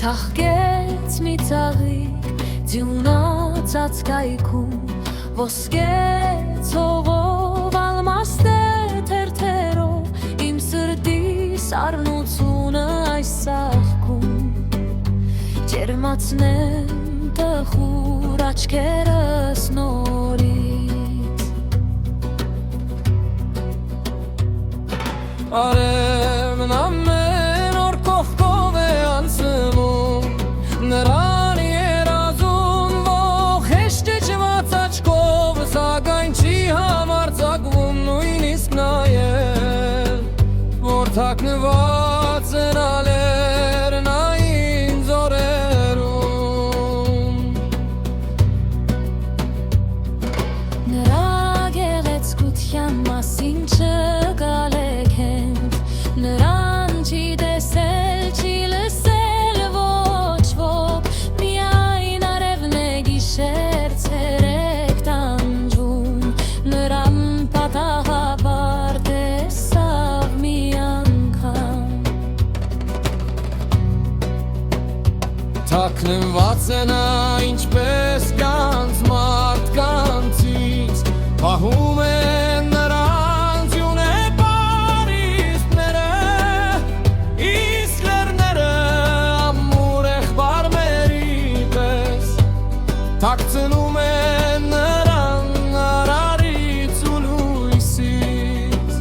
Թաղկեց մի ծաղիկ ձյունած ածկայքում, ոսկե ցողով ալմաստե թերթերով իմ սրտի սառնությունը այս սաղքում ջերմացնեմ տխուր աչքերս նորից Արևն ամեն օր կողքով է անցնում Նրան երազում ող հեշտիջված աչքով Սակայն չի համարձակվում նույնիսկ նայել Որ թաքնված են ալերն այն զորերում Նրա գեղեցկության մասին չգալեք հենց Նրան չի տեսել, չի լսել ոչ ոք Միայն արևն է գիշեր ցերեկ տանջում Նրան պատահաբար տեսավ մի անգամ Թաքնված է նա ինչպես կանց մարդկանցից Պահում են նրան ձյունե պարիսպները Իսկ լեռները ամուր եղբայրների պես Թաքցնում են նրան արարից ու լույսից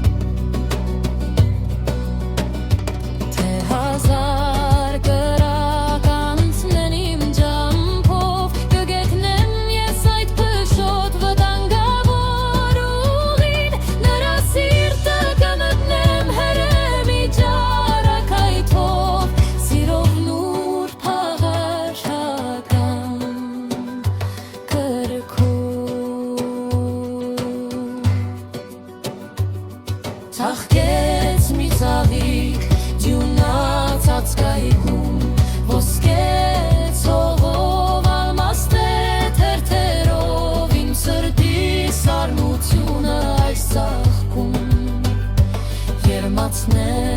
Թե հազար կրակ անցնեն իմ ջամփով Կգետնեմ ես այդ փշոտ վտանգավոր ուղին Նրա սիրտը կմտնեմ հրեմի ջարակայթով Սիրով նուրբ փաղաշական կրքում Թաղկեց մի ծաղիկ ձյունած ածկայքում Ոսկե ցողով ալմաստե թերթերով Իմ սրտի սառնությունը այս ծաղկում Ջերմացնեմ